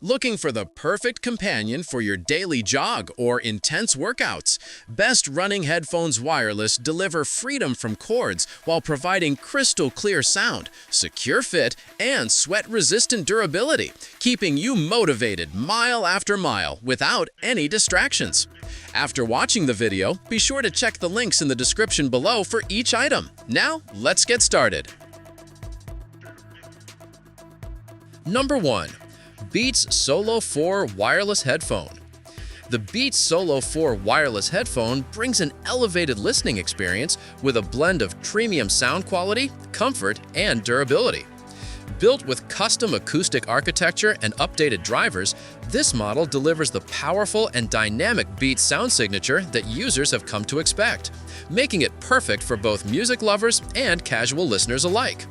Looking for the perfect companion for your daily jog or intense workouts? Best Running Headphones Wireless deliver freedom from cords while providing crystal clear sound, secure fit, and sweat-resistant durability, keeping you motivated mile after mile without any distractions. After watching the video, be sure to check the links in the description below for each item. Now, let's get started. Number 1. Beats Solo 4 Wireless Headphone. The Beats Solo 4 wireless headphone brings an elevated listening experience with a blend of premium sound quality, comfort, and durability. Built with custom acoustic architecture and updated drivers, this model delivers the powerful and dynamic Beats sound signature that users have come to expect, making it perfect for both music lovers and casual listeners alike.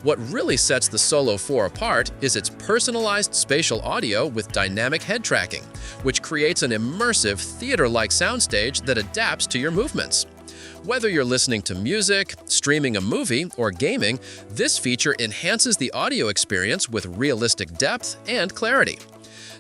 What really sets the Solo 4 apart is its personalized spatial audio with dynamic head tracking, which creates an immersive, theater-like soundstage that adapts to your movements. Whether you're listening to music, streaming a movie, or gaming, this feature enhances the audio experience with realistic depth and clarity.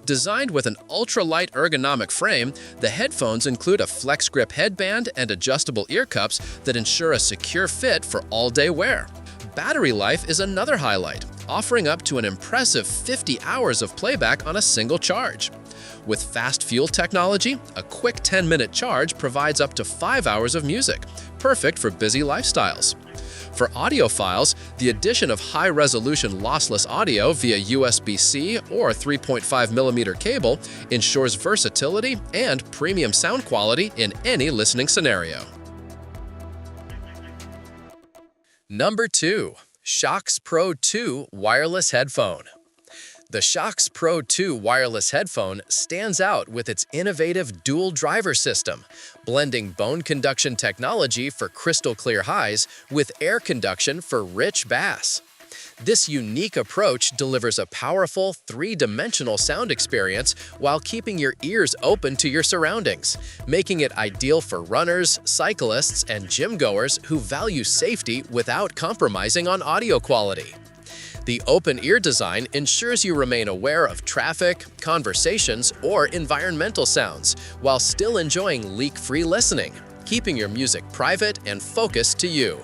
Designed with an ultra-light ergonomic frame, the headphones include a flex grip headband and adjustable ear cups that ensure a secure fit for all-day wear. Battery life is another highlight, offering up to an impressive 50 hours of playback on a single charge. With fast fuel technology, a quick 10-minute charge provides up to 5 hours of music, perfect for busy lifestyles. For audiophiles, the addition of high-resolution lossless audio via USB-C or 3.5mm cable ensures versatility and premium sound quality in any listening scenario. Number 2. Shokz Pro 2 Wireless Headphone. The Shokz Pro 2 wireless headphone stands out with its innovative dual driver system, blending bone conduction technology for crystal clear highs with air conduction for rich bass. This unique approach delivers a powerful, three-dimensional sound experience while keeping your ears open to your surroundings, making it ideal for runners, cyclists, and gym-goers who value safety without compromising on audio quality. The open ear design ensures you remain aware of traffic, conversations, or environmental sounds while still enjoying leak-free listening, keeping your music private and focused to you.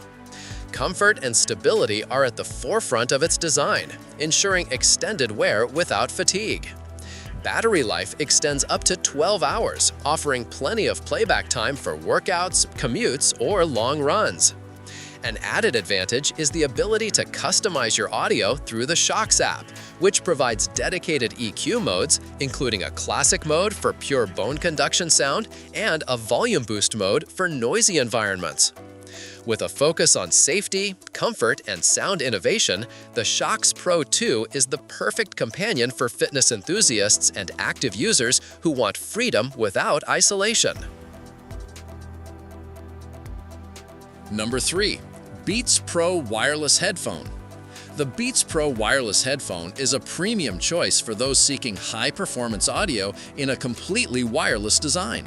Comfort and stability are at the forefront of its design, ensuring extended wear without fatigue. Battery life extends up to 12 hours, offering plenty of playback time for workouts, commutes, or long runs. An added advantage is the ability to customize your audio through the Shokz app, which provides dedicated EQ modes, including a classic mode for pure bone conduction sound and a volume boost mode for noisy environments. With a focus on safety, comfort, and sound innovation, the Shokz Pro 2 is the perfect companion for fitness enthusiasts and active users who want freedom without isolation. Number 3. Beats Pro Wireless Headphone. The Beats Pro Wireless Headphone is a premium choice for those seeking high-performance audio in a completely wireless design.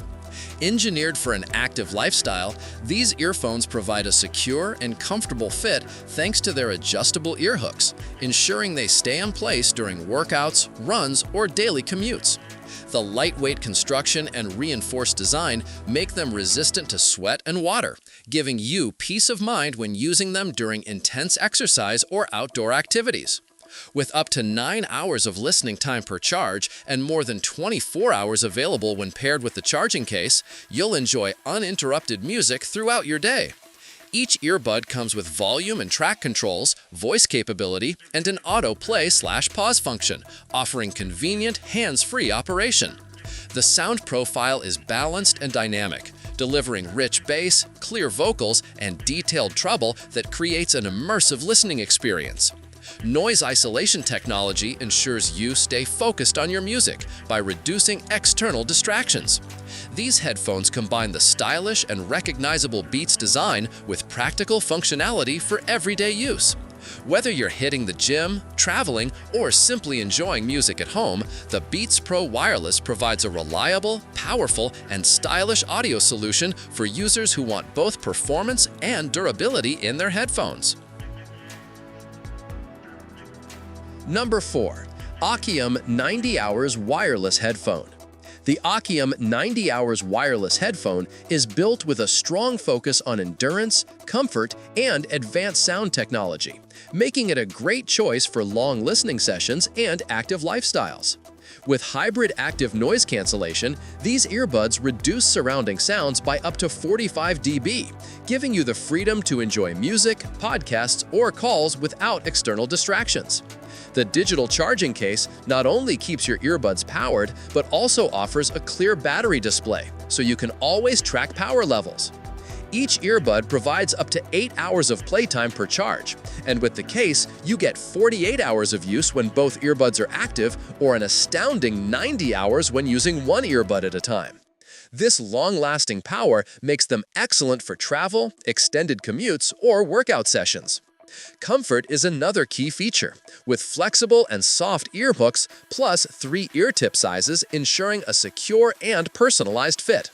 Engineered for an active lifestyle, these earphones provide a secure and comfortable fit thanks to their adjustable ear hooks, ensuring they stay in place during workouts, runs, or daily commutes. The lightweight construction and reinforced design make them resistant to sweat and water, giving you peace of mind when using them during intense exercise or outdoor activities. With up to 9 hours of listening time per charge and more than 24 hours available when paired with the charging case, you'll enjoy uninterrupted music throughout your day. Each earbud comes with volume and track controls, voice capability, and an auto-play/pause function, offering convenient, hands-free operation. The sound profile is balanced and dynamic, delivering rich bass, clear vocals, and detailed treble that creates an immersive listening experience. Noise isolation technology ensures you stay focused on your music by reducing external distractions. These headphones combine the stylish and recognizable Beats design with practical functionality for everyday use. Whether you're hitting the gym, traveling, or simply enjoying music at home, the Beats Pro Wireless provides a reliable, powerful, and stylish audio solution for users who want both performance and durability in their headphones. Number 4. Occiam 90 Hours Wireless Headphone. The Occiam 90 Hours Wireless Headphone is built with a strong focus on endurance, comfort, and advanced sound technology, making it a great choice for long listening sessions and active lifestyles. With hybrid active noise cancellation, these earbuds reduce surrounding sounds by up to 45 dB, giving you the freedom to enjoy music, podcasts, or calls without external distractions. The digital charging case not only keeps your earbuds powered, but also offers a clear battery display, so you can always track power levels. Each earbud provides up to 8 hours of playtime per charge, and with the case, you get 48 hours of use when both earbuds are active, or an astounding 90 hours when using one earbud at a time. This long-lasting power makes them excellent for travel, extended commutes, or workout sessions. Comfort is another key feature, with flexible and soft ear hooks plus 3 ear tip sizes ensuring a secure and personalized fit.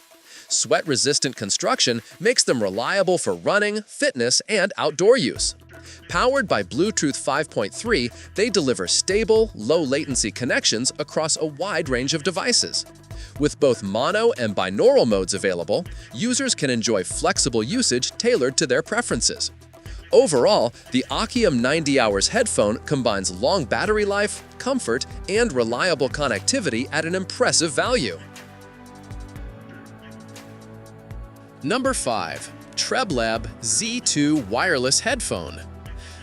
Sweat-resistant construction makes them reliable for running, fitness, and outdoor use. Powered by Bluetooth 5.3, they deliver stable, low-latency connections across a wide range of devices. With both mono and binaural modes available, users can enjoy flexible usage tailored to their preferences. Overall, the Occiam 90 Hours headphone combines long battery life, comfort, and reliable connectivity at an impressive value. Number 5. TREBLAB Z2 Wireless Headphone.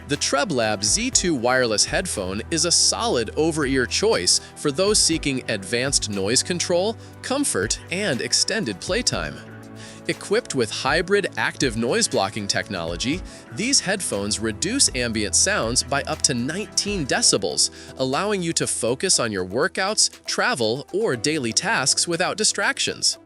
The TREBLAB Z2 wireless headphone is a solid over-ear choice for those seeking advanced noise control, comfort, and extended playtime. Equipped with hybrid active noise blocking technology, these headphones reduce ambient sounds by up to 19 decibels, allowing you to focus on your workouts, travel, or daily tasks without distractions.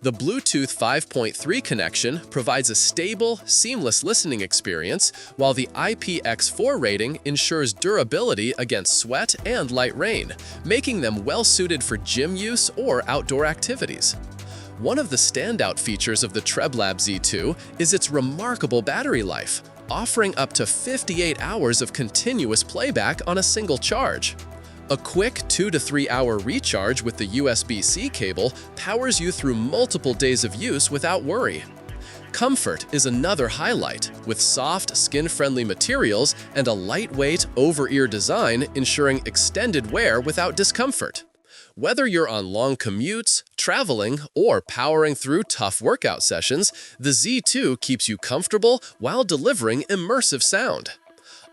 The Bluetooth 5.3 connection provides a stable, seamless listening experience, while the IPX4 rating ensures durability against sweat and light rain, making them well-suited for gym use or outdoor activities. One of the standout features of the TREBLAB Z2 is its remarkable battery life, offering up to 58 hours of continuous playback on a single charge. A quick 2 to 3 hour recharge with the USB-C cable powers you through multiple days of use without worry. Comfort is another highlight, with soft, skin-friendly materials and a lightweight, over-ear design ensuring extended wear without discomfort. Whether you're on long commutes, traveling, or powering through tough workout sessions, the Z2 keeps you comfortable while delivering immersive sound.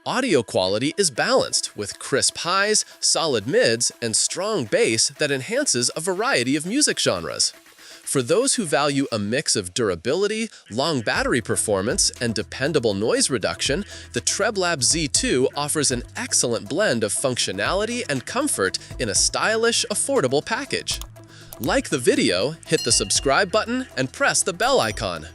Audio quality is balanced with crisp highs, solid mids, and strong bass that enhances a variety of music genres. For those who value a mix of durability, long battery performance, and dependable noise reduction, the TREBLAB Z2 offers an excellent blend of functionality and comfort in a stylish, affordable package. Like the video, hit the subscribe button, and press the bell icon.